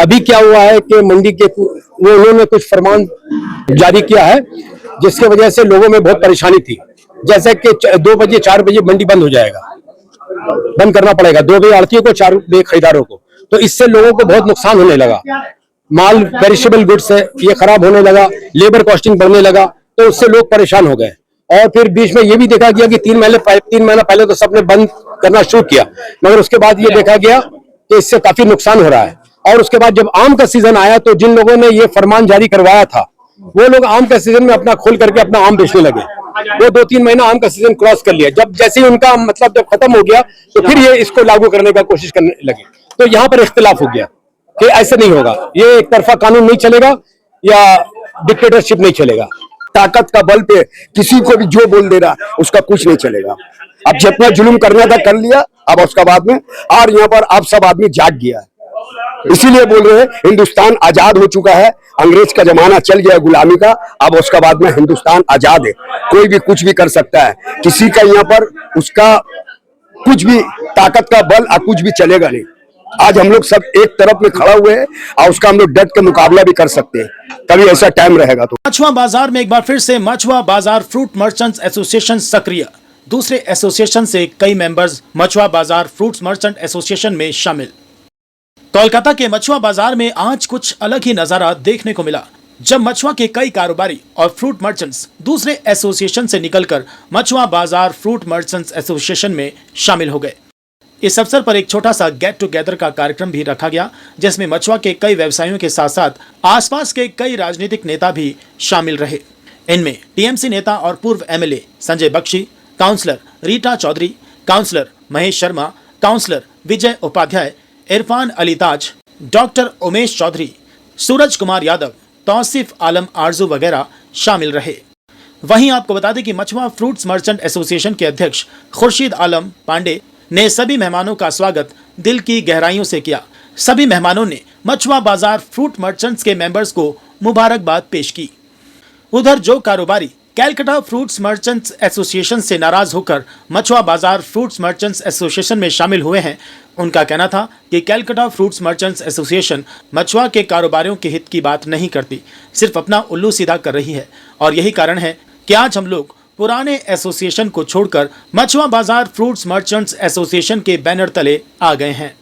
अभी क्या हुआ है कि मंडी के उन्होंने कुछ फरमान जारी किया है जिसके वजह से लोगों में बहुत परेशानी थी। जैसे कि 2 बजे 4 बजे मंडी बंद हो जाएगा, बंद करना पड़ेगा 2 बजे आड़तियों को, 4 बजे खरीदारों को। तो इससे लोगों को बहुत नुकसान होने लगा। माल पेरिशेबल गुड्स है, ये खराब होने लगा, लेबर कॉस्टिंग बढ़ने लगा, तो उससे लोग परेशान हो गए। और फिर बीच में ये भी देखा गया कि 3 महीना पहले तो सबने बंद करना शुरू किया, मगर उसके बाद ये देखा गया कि इससे काफी नुकसान हो रहा है। और उसके बाद जब आम का सीजन आया तो जिन लोगों ने ये फरमान जारी करवाया था वो लोग आम का सीजन में अपना खोल करके अपना आम बेचने लगे। वो 2-3 महीना आम का सीजन क्रॉस कर लिया, जब जैसे ही उनका मतलब जब खत्म हो गया तो फिर ये इसको लागू करने का कोशिश करने लगे। तो यहाँ पर इख्तिलाफ हो गया कि ऐसे नहीं होगा, ये एक तरफा कानून नहीं चलेगा या डिक्टेटरशिप नहीं चलेगा। ताकत का बल पे किसी को भी जो बोल दे रहा उसका कुछ नहीं चलेगा। अब जितना जुल्म करना था कर लिया, अब उसका बाद में और यहाँ पर अब सब आदमी जाग गया है। इसीलिए बोल रहे हैं हिंदुस्तान आजाद हो चुका है, अंग्रेज का जमाना चल गया गुलामी का, अब उसका बाद में हिंदुस्तान आजाद है। कोई भी कुछ भी कर सकता है, किसी का यहाँ पर उसका कुछ भी ताकत का बल और कुछ भी चलेगा नहीं। आज हम लोग सब एक तरफ में खड़ा हुए हैं और उसका हम लोग डट के मुकाबला भी कर सकते हैं, कभी ऐसा टाइम रहेगा तो। मछुआ बाजार में एक बार फिर से मछुआ बाजार फ्रूट मर्चेंट्स एसोसिएशन सक्रिय। दूसरे एसोसिएशन से कई मेंबर्स मछुआ बाजार फ्रूट्स मर्चेंट एसोसिएशन में शामिल। कोलकाता के मछुआ बाजार में आज कुछ अलग ही नजारा देखने को मिला, जब मछुआ के कई कारोबारी और फ्रूट मर्चेंट्स दूसरे एसोसिएशन से निकलकर मछुआ बाजार फ्रूट मर्चेंट्स एसोसिएशन में शामिल हो गए। इस अवसर पर एक छोटा सा गेट टुगेदर का कार्यक्रम भी रखा गया, जिसमें मछुआ के कई व्यवसायियों के साथ साथ आसपास के कई राजनीतिक नेता भी शामिल रहे। इनमें टीएमसी नेता और पूर्व MLA Sanjay Bakshi, councillor Rita Chaudhary, councillor Mahesh Sharma, councillor Vijay Upadhyay, Irfan Ali Taj, doctor Umesh Chaudhary, Suraj Kumar Yadav, Tausif Alam Arzoo वगैरह शामिल रहे। वहीं आपको बता दें कि मछुआ फ्रूट्स मर्चेंट एसोसिएशन के अध्यक्ष खुर्शीद आलम पांडे ने सभी मेहमानों का स्वागत दिल की गहराइयों से किया। सभी मेहमानों ने मछुआ बाजार फ्रूट मर्चेंट्स के मेंबर्स को मुबारकबाद पेश की। उधर जो कारोबारी कैलकाटा फ्रूट्स मर्चेंट्स एसोसिएशन से नाराज होकर मछुआ बाजार फ्रूट्स मर्चेंट्स एसोसिएशन में शामिल हुए हैं, उनका कहना था कि कैलकाटा फ्रूट्स मर्चेंट्स एसोसिएशन मछुआ के कारोबारियों के हित की बात नहीं करती, सिर्फ अपना उल्लू सीधा कर रही है। और यही कारण है कि आज हम लोग पुराने एसोसिएशन को छोड़कर मछुआ बाजार फ्रूट्स मर्चेंट्स एसोसिएशन के बैनर तले आ गए हैं।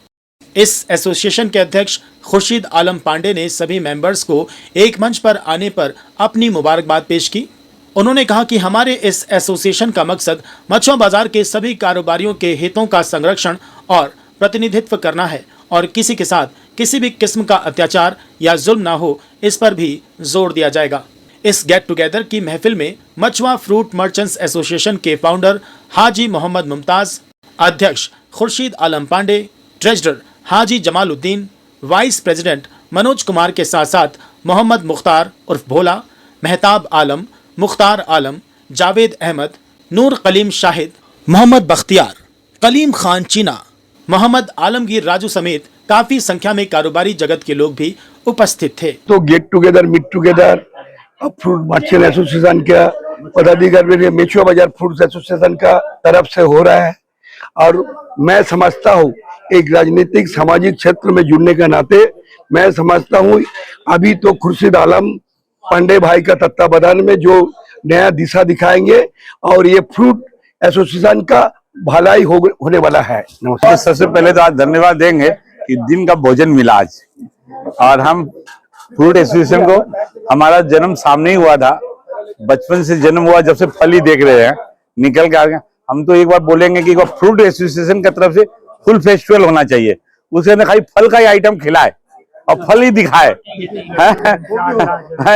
इस एसोसिएशन के अध्यक्ष खुर्शीद आलम पांडे ने सभी मेंबर्स को एक मंच पर आने पर अपनी मुबारकबाद पेश की। उन्होंने कहा कि हमारे इस एसोसिएशन का मकसद मछुआ बाजार के सभी कारोबारियों के हितों का संरक्षण और प्रतिनिधित्व करना है और किसी के साथ किसी भी किस्म का अत्याचार या जुल्म ना हो, इस पर भी जोर दिया जाएगा। इस गेट टुगेदर की महफिल में मछुआ फ्रूट मर्चेंट्स एसोसिएशन के फाउंडर हाजी मोहम्मद मुमताज, अध्यक्ष खुर्शीद आलम पांडे, ट्रेजरर हाजी जमालुद्दीन, वाइस प्रेसिडेंट मनोज कुमार के साथ साथ मोहम्मद मुख्तार उर्फ भोला, मेहताब आलम, मुख्तार आलम, जावेद अहमद, नूर कलीम शाहिद, मोहम्मद बख्तियार, कलीम खान चीना, मोहम्मद आलमगीर राजू समेत काफी संख्या में कारोबारी जगत के लोग भी उपस्थित थे। तो get together meet together fruit merchant association का पदाधिकारी मछुआ बाजार फ्रूट एसोसिएशन का तरफ से हो रहा है। और मैं समझता हूँ एक राजनीतिक सामाजिक क्षेत्र में जुड़ने के नाते मैं समझता हूँ अभी तो खुर्शीद आलम पांडे भाई का तत्वावधान में जो नया दिशा दिखाएंगे और ये फ्रूट एसोसिएशन का भलाई होने वाला है। तो सबसे पहले तो आज धन्यवाद देंगे कि दिन का भोजन मिला आज, और हम फ्रूट एसोसिएशन को, हमारा जन्म सामने ही हुआ था, बचपन से जन्म हुआ, जब से फल ही देख रहे हैं निकल के आ गए। हम तो एक बार बोलेंगे कि फ्रूट एसोसिएशन की तरफ से फुल फेस्टिवल होना चाहिए, उसके अंदर खाली फल का ही आइटम खिलाए और फल ही दिखाए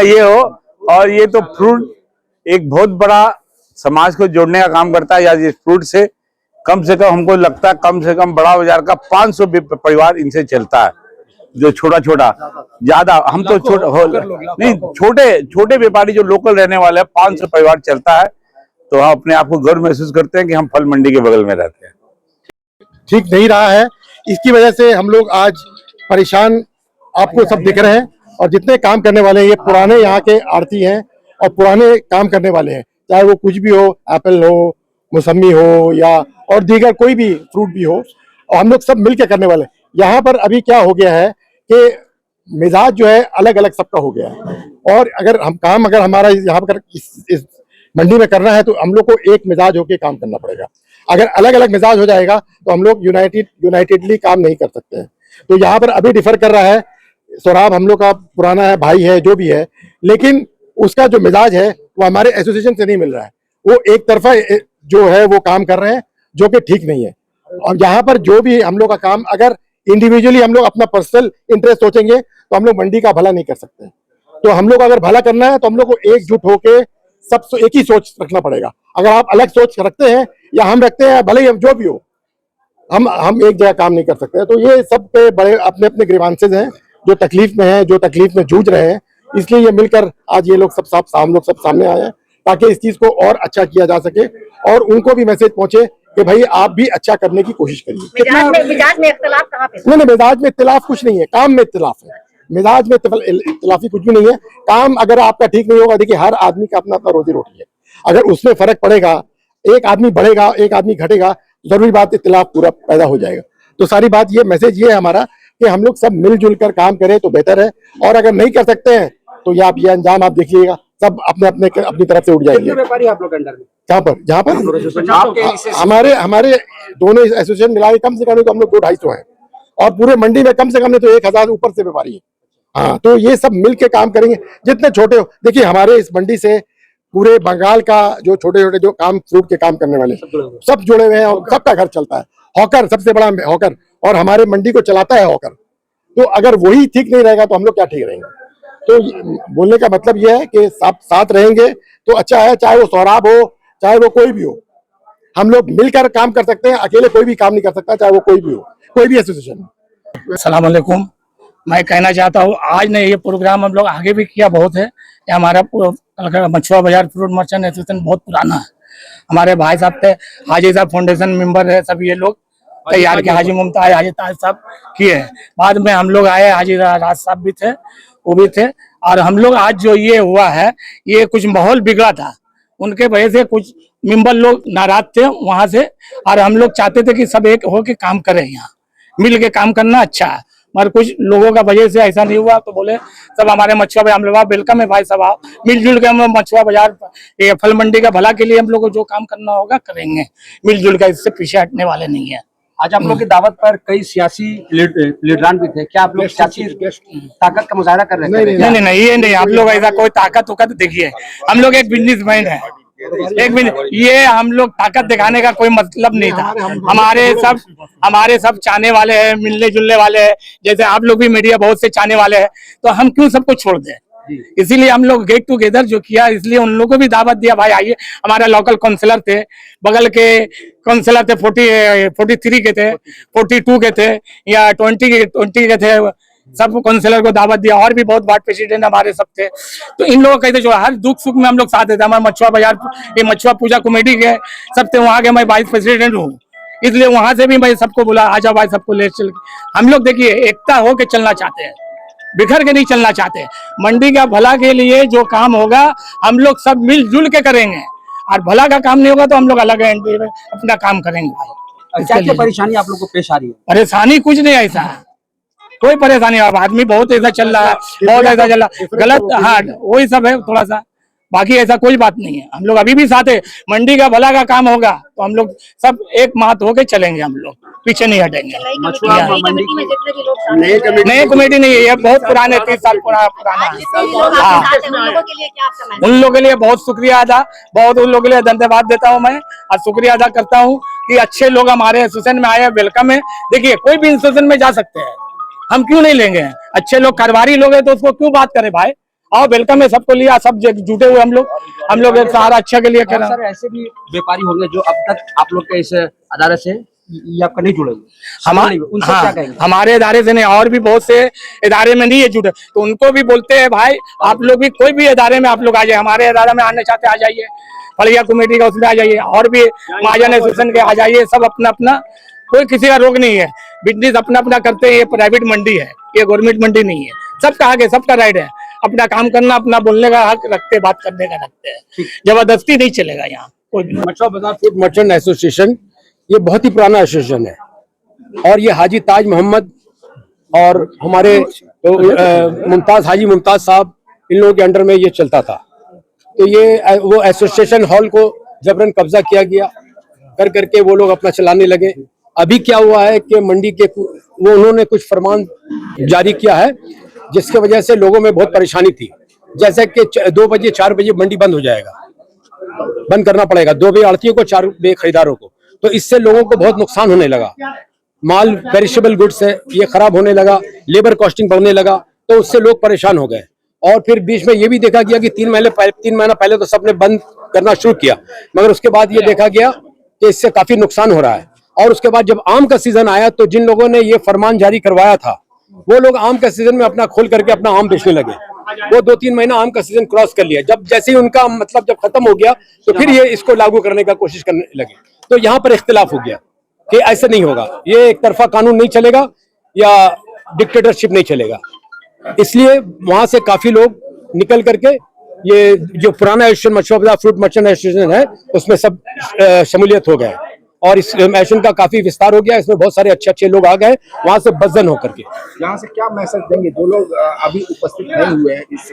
ये हो। और ये तो फ्रूट एक बहुत बड़ा समाज को जोड़ने का काम करता है। या इस फ्रूट से कम हमको लगता है कम से कम बड़ा बाजार का 500 परिवार इनसे चलता है, जो छोटा छोटा, ज्यादा हम तो नहीं छोटे व्यापारी जो लोकल रहने वाले हैं 500 परिवार चलता है। तो हम अपने आप को गर्व महसूस करते हैं कि हम फल मंडी के बगल में रहते हैं। ठीक नहीं रहा है, इसकी वजह से हम लोग आज परेशान आपको सब दिख रहे हैं। और जितने काम करने वाले हैं ये पुराने यहाँ के आड़ती हैं और पुराने काम करने वाले हैं, चाहे वो कुछ भी हो, एप्पल हो, मौसमी हो या और दीगर कोई भी फ्रूट भी हो, और हम लोग सब मिलकर करने वाले हैं। यहाँ पर अभी क्या हो गया है कि मिजाज जो है अलग अलग सबका हो गया है। और अगर हमारा यहाँ पर इस मंडी में करना है तो हम लोग को एक मिजाज होके काम करना पड़ेगा। अगर अलग अलग मिजाज हो जाएगा तो हम लोग यूनाइटेडली काम नहीं कर सकते हैं। तो यहाँ पर अभी डिफर कर रहा है, सौराब हम लोग का पुराना है, भाई है, जो भी है, लेकिन उसका जो मिजाज है वो हमारे एसोसिएशन से नहीं मिल रहा है। वो एक तरफा जो है वो काम कर रहे हैं, जो कि ठीक नहीं है। और यहाँ पर जो भी हम लोग का काम, अगर इंडिविजुअली हम लोग अपना पर्सनल इंटरेस्ट सोचेंगे तो हम लोग मंडी का भला नहीं कर सकते। तो हम लोग अगर भला करना है तो हम लोग को एकजुट होके सब एक ही सोच रखना पड़ेगा। अगर आप अलग सोच रखते हैं या हम रखते हैं, भले ही हम जो भी हो, हम एक जगह काम नहीं कर सकते। तो ये सब के बड़े अपने अपने ग्रीवांसेज हैं, जो तकलीफ में हैं, जो तकलीफ में जूझ रहे हैं, इसलिए ये मिलकर आज ये लोग हम लोग सब सामने आए हैं ताकि इस चीज को और अच्छा किया जा सके और उनको भी मैसेज पहुंचे कि भाई आप भी अच्छा करने की कोशिश करिए। मिजाज में इख्तिलाफ कहाँ पे? नहीं, मिजाज में इख्तिलाफ कुछ नहीं है, काम में इख्तिलाफ है। मिजाज में इख्तिलाफी कुछ भी नहीं है। काम अगर आपका ठीक नहीं होगा, देखिए हर आदमी का अपना अपना रोजी रोटी है, अगर उसमें फर्क पड़ेगा, एक आदमी बढ़ेगा एक आदमी घटेगा, जरूरी बात इख्तिलाफ पूरा पैदा हो जाएगा। तो सारी बात ये मैसेज ये है हमारा कि हम लोग सब मिलजुल कर काम करें तो बेहतर है। और अगर नहीं कर सकते हैं तो ये अंजाम आप देखिएगा, सब अपनी तरफ से उठ जाएंगे। व्यापारी आप लोग अंडर में जहाँ पर हमारे दोनों एसोसिएशन मिला के कम से कम तो हम लोग 200-250 हैं और पूरे मंडी में कम से कम तो 1000 ऊपर से व्यापारी है। हाँ, तो ये सब मिल के काम करेंगे, जितने छोटे हो। देखिए हमारे इस मंडी से पूरे बंगाल का जो छोटे छोटे जो काम फ्रूट के काम करने वाले सब जुड़े हुए हैं और सबका घर चलता है। हॉकर सबसे बड़ा हॉकर, और हमारे मंडी को चलाता है हॉकर। तो अगर वही ठीक नहीं रहेगा तो हम लोग क्या ठीक रहेंगे। तो बोलने का मतलब यह है कि सब साथ रहेंगे तो अच्छा है, चाहे वो सौराब हो चाहे वो कोई भी हो, हम लोग मिलकर काम कर सकते हैं। अकेले कोई भी काम नहीं कर सकता, चाहे वो कोई भी हो, कोई भी एसोसिएशन। अस्सलाम वालेकुम। मैं कहना चाहता हूँ आज ने ये प्रोग्राम हम लोग आगे भी किया बहुत है। ये हमारा मछुआ बाजार फ्रूट मर्चेंट एसोसिएशन बहुत पुराना है। हमारे भाई साहब थे, हाजी साहब फाउंडेशन मेंबर है, सब ये लोग तैयार किया, हाजी मुमताज हाजी ताज साहब किए हैं। बाद में हम लोग आए, हाजी राज साहब भी थे, वो भी थे। और हम लोग आज जो ये हुआ है, ये कुछ माहौल बिगड़ा था, उनके वजह से कुछ मेंबर लोग नाराज थे वहां से। और हम लोग चाहते थे कि सब एक होके काम करें, यहाँ मिल के काम करना अच्छा है, मगर कुछ लोगों का वजह से ऐसा नहीं हुआ। तो बोले सब हमारे मछुआ भाई, हम लोग वेलकम है भाई, सब आओ मिलजुल के हम लोग मछुआ बाजार ये फल मंडी का भला के लिए हम लोग को जो काम करना होगा करेंगे मिलजुल के, इससे पीछे हटने वाले नहीं है। आज आप लोग की दावत पर कई सियासी लीडरान भी थे, क्या आप लोग सियासी ताकत का मुजाहरा कर रहे थे? नहीं, ये नहीं, हम लोग ऐसा कोई ताकत उकत देखिए, हम लोग एक बिजनेसमैन है, एक मिनट, ये हम लोग ताकत दिखाने का कोई मतलब नहीं था। हमारे सब चाहने वाले हैं, मिलने जुलने वाले हैं, जैसे आप लोग भी मीडिया बहुत से चाहने वाले हैं, तो हम क्यों सबको छोड़ दें। इसीलिए हम लोग गेट टुगेदर जो किया, इसलिए उन लोगों को भी दावत दिया, भाई आइए। हमारा लोकल काउंसलर थे, बगल के काउंसलर थे, 43 के थे, 42 के थे, या 20 के थे, सब काउंसलर को दावत दिया। और भी बहुत वार्ड प्रेसिडेंट हमारे सब थे। तो इन लोगों कहते जो हर दुख सुख में हम लोग साथ देते। हमारे मछुआ बाजार ये मछुआ पूजा कमेटी के सब थे, वहाँ के मैं वाइस प्रेसिडेंट हूँ, इसलिए वहां से भी मैं सबको बोला आ जाओ भाई, सबको ले चल। हम लोग देखिए एकता हो के चलना चाहते हैं, बिखर के नहीं चलना चाहते। मंडी का भला के लिए जो काम होगा हम लोग सब मिलजुल के करेंगे, और भला का काम नहीं होगा तो हम लोग अलग अपना काम करेंगे भाई। क्या परेशानी आप लोग को पेश आ रही है? परेशानी कुछ नहीं, ऐसा कोई परेशानी। अब आदमी बहुत ऐसा चल रहा है, बहुत ऐसा चल रहा है गलत, हाँ वही सब है थोड़ा सा, बाकी ऐसा कोई बात नहीं है। हम लोग अभी भी साथ है, मंडी का भला का काम होगा तो हम लोग सब एक मात होके चलेंगे, हम लोग पीछे नहीं हटेंगे। नई कमेटी नहीं है, ये बहुत पुराने 30 साल पुराना है। उन लोगों के लिए बहुत शुक्रिया अदा, बहुत उन लोगों के लिए धन्यवाद देता हूँ मैं, और शुक्रिया अदा करता हूँ कि अच्छे लोग हमारे एसोसिएशन में आए, वेलकम है। देखिए कोई भी एसोसिएशन में जा सकते हैं, हम क्यों नहीं लेंगे। अच्छे लोग कारोबारी लोग हैं तो उसको क्यों बात करें भाई। आओ वेलकम है, सबको लिया, सब जुटे हुए हम लोग एक सहारा अच्छा के लिए करें। सर ऐसे भी व्यापारी होंगे जो अब तक आप लोग के इस अदारे से ये आपका नहीं जुड़े, उनसे क्या कहेंगे? हमारे इदारे से नहीं, और भी बहुत से इदारे में नहीं है जुड़े, तो उनको भी बोलते हैं भाई आप लोग भी कोई भी इदारे में आप लोग आ जाइए, हमारे इदारे में आना चाहते आ जाइए, फलिया कमेटी का उसमें आ जाइए, और भी महाजन एसोसिएशन के आ जाइए। सब अपना अपना, कोई किसी का रोग नहीं है, बिजनेस अपना अपना करते हैं। ये प्राइवेट मंडी है, ये गवर्नमेंट मंडी नहीं है, सबका हक है, सबका राइट है अपना काम करना, अपना बोलने का हक रखते, बात करने का रखते हैं, जबरदस्ती नहीं चलेगा यहाँ कोई भी। मछुआ बाजार फ्रूट मर्चेंट एसोसिएशन ये बहुत ही पुराना एसोसिएशन है, और ये हाजी ताज मोहम्मद और हमारे मुमताज हाजी मुमताज साहब, इन लोगों के अंडर में ये चलता था। तो ये वो एसोसिएशन हॉल को जबरन कब्जा किया गया, कर करके वो लोग अपना चलाने लगे। अभी क्या हुआ है कि मंडी के वो उन्होंने कुछ फरमान जारी किया है जिसके वजह से लोगों में बहुत परेशानी थी। जैसे कि 2 बजे 4 बजे मंडी बंद हो जाएगा, बंद करना पड़ेगा 2 बजे आड़तियों को, 4 बजे खरीदारों को। तो इससे लोगों को बहुत नुकसान होने लगा। माल पेरिशेबल गुड्स है, ये खराब होने लगा, लेबर कॉस्टिंग बढ़ने लगा, तो उससे लोग परेशान हो गए। और फिर बीच में ये भी देखा गया कि 3 महीना पहले तो सबने बंद करना शुरू किया, मगर उसके बाद ये देखा गया कि इससे काफी नुकसान हो रहा है। और उसके बाद जब आम का सीजन आया तो जिन लोगों ने ये फरमान जारी करवाया था वो लोग आम का सीजन में अपना खोल करके अपना आम बेचने लगे। वो 2-3 महीना आम का सीजन क्रॉस कर लिया, जब जैसे ही उनका मतलब जब खत्म हो गया तो फिर ये इसको लागू करने का कोशिश करने लगे। तो यहाँ पर इख्तिलाफ हो गया कि ऐसे नहीं होगा, ये एक तरफा कानून नहीं चलेगा या डिक्टेटरशिप नहीं चलेगा। इसलिए वहां से काफी लोग निकल करके ये जो पुराना एसोसिएशन मछुआ बाजार फ्रूट मर्चेंट एसोसिएशन है उसमें सब शमूलियत हो गए और इस एसोसिएशन का काफी विस्तार हो गया। इसमें बहुत सारे अच्छे लोग आ गए वहां से बजन होकर के। यहाँ से क्या मैसेज देंगे जो लोग अभी उपस्थित नहीं हुए हैं इस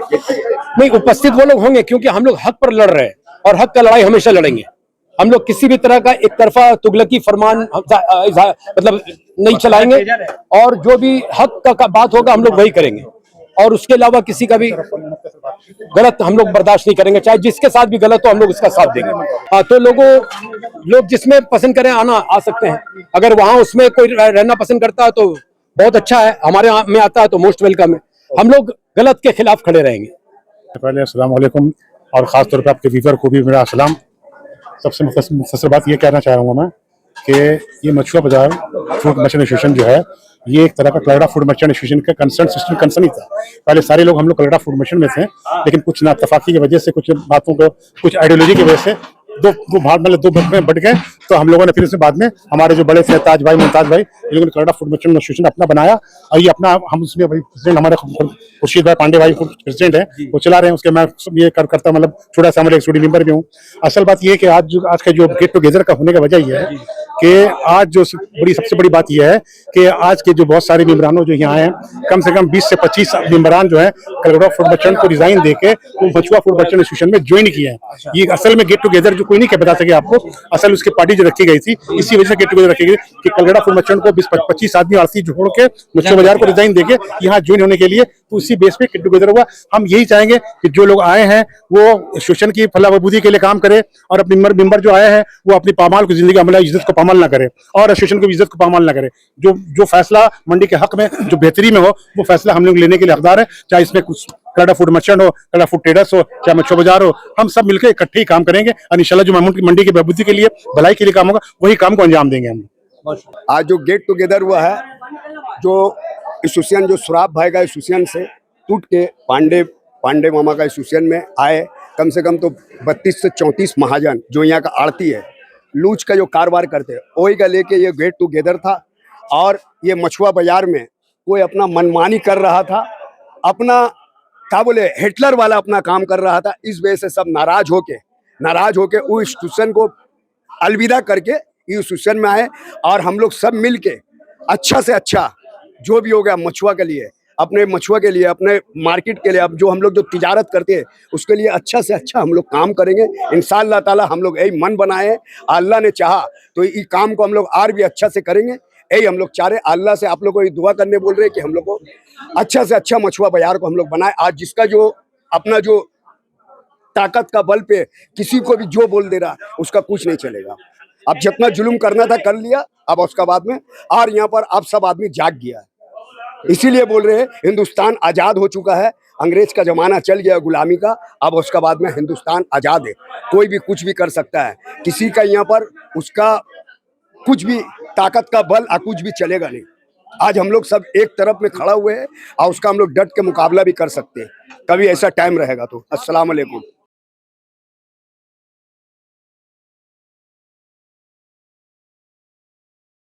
नहीं, उपस्थित वो लोग होंगे क्योंकि हम लोग हक पर लड़ रहे हैं और हक का लड़ाई हमेशा लड़ेंगे। हम लोग किसी भी तरह का एक तरफा तुगलकी फरमान मतलब नहीं चलाएंगे और जो भी हक का बात होगा हम लोग वही करेंगे और उसके अलावा किसी का भी गलत हम लोग बर्दाश्त नहीं करेंगे, चाहे जिसके साथ भी गलत हो हम लोग उसका साथ देंगे। हाँ, तो लोग जिसमें पसंद करें आना आ सकते हैं। अगर वहां उसमें कोई रहना पसंद करता है तो बहुत अच्छा है, हमारे में आता है तो मोस्ट वेलकम है। हम लोग गलत के खिलाफ खड़े रहेंगे। पहले अस्सलाम वालेकुम और खास तौर पर आपके व्यूअर को भी मेरा सलाम। सबसे मुख्तसर बात ये कहना चाह रहा हूँ मैं कि ये मछुआ बाजार फूड मर्चेंट एसोसिएशन जो है ये एक तरह का कलड़ा फूड मर्चेंट एसोसिएशन का कंसर्न ही था। पहले सारे लोग हम लोग कलड़ा फूड मर्चेंट में थे, लेकिन कुछ नाइतफाकी की वजह से, कुछ बातों को, कुछ आइडियोलॉजी की वजह से दो ग्रुप में बढ़ गए। तो हम लोगों ने फिर उसके बाद में हमारे जो बड़े थे ताज भाई मुमताज भाई, इन लोगों ने कलड़ा फूड मर्चेंट एसोसिएशन अपना बनाया और ये अपना हम उसमें भाई प्रेसिडेंट हमारे खुर्शीद भाई पांडे भाई प्रेसिडेंट है, वो चला रहे हैं। उसके मैं ये करता मतलब छोटा सा हमारे स्टूडियो मेंबर भी हूँ। असल बात ये है कि आज का जो गेट टुगेदर का होने का वजह ये है कि आज जो सबसे बड़ी बात यह है कि आज के जो बहुत सारे मेंबरानों जो यहाँ हैं, कम से कम 20 से 25 मेंबरान जो है कलड़ा फूड मर्चेंट को रिजाइन देके वो मछुआ फूड मर्चेंट एसोसिएशन में ज्वाइन किए हैं। ये असल में गेट टुगेदर जो कोई नहीं बता सके आपको, असल उसकी पार्टी जो रखी गई थी इसी वजह से गेट टुगेदर रखी गई कि कलड़ा फूड मर्चेंट को 20-25 आदमी आरती जोड़ के मछुआ बाजार को रिजाइन देके यहाँ ज्वाइन होने के लिए, तो उसी बेस पे गेट टुगेदर हुआ। हम यही चाहेंगे कि जो लोग आए हैं वो एसोसिएशन की फलाह बहबूदी के लिए काम करे और अपने मेंबर जो आए हैं वो अपनी पामाल को जिंदगी अमला इज्जत को पामाल ना करे और एसोसिएशन की इज्जत को पामाल ना करे। जो फैसला मंडी के हक में, जो बेहतरी में हो, वो फैसला हम लोग लेने के लिए हकदार है। चाहे इसमें कुछ कलड़ा फूड मर्चेंट हो, कलड़ा फूड ट्रेडर्स हो, चाहे मछुआ बाजार हो, हम सब मिलकर इकट्ठे ही काम करेंगे और इंशाल्लाह जो मंडी की बहबूदी के लिए, भलाई के लिए काम होगा वही काम को अंजाम देंगे हम। आज जो गेट टुगेदर हुआ है, जो एसोसिएशन जो सुराब भाई का एसोसिएशन से टूट के पांडे मामा का एसोसिएशन में आए, कम से कम तो 32 से 34 महाजन जो यहाँ का आड़ती है, लूच का जो कारोबार करते हैं, वही का लेके ये गेट टुगेदर था। और ये मछुआ बाजार में कोई अपना मनमानी कर रहा था, अपना क्या बोले हिटलर वाला अपना काम कर रहा था। इस वजह से सब नाराज होके वो एसोसिएशन को अलविदा करके ये एसोसिएशन में आए और हम लोग सब मिल के अच्छा से अच्छा जो भी हो गया मछुआ के लिए, अपने मछुआ के लिए, अपने मार्केट के लिए, अब जो हम लोग जो तिजारत करते हैं उसके लिए अच्छा से अच्छा हम लोग काम करेंगे इंशाअल्लाह ताला। हम लोग यही मन बनाए हैं, अल्लाह ने चाहा तो ये काम को हम लोग और भी अच्छा से करेंगे। यही हम लोग चाह रहे, अल्लाह से आप लोग को ये दुआ करने बोल रहे हैं कि हम लोग को अच्छा से अच्छा मछुआ बाजार को हम लोग बनाए। आज जिसका जो अपना जो ताकत का बल पे किसी को भी जो बोल दे रहा उसका कुछ नहीं चलेगा। अब जितना जुल्म करना था कर लिया, अब उसका बाद में और यहाँ पर अब सब आदमी जाग गया है। इसीलिए बोल रहे हैं हिंदुस्तान आज़ाद हो चुका है, अंग्रेज का जमाना चल गया गुलामी का, अब उसका बाद में हिंदुस्तान आज़ाद है। कोई भी कुछ भी कर सकता है, किसी का यहाँ पर उसका कुछ भी ताकत का बल कुछ भी चलेगा नहीं। आज हम लोग सब एक तरफ में खड़ा हुए हैं और उसका हम लोग डट के मुकाबला भी कर सकते हैं, कभी ऐसा टाइम रहेगा तो। अस्सलाम वालेकुम।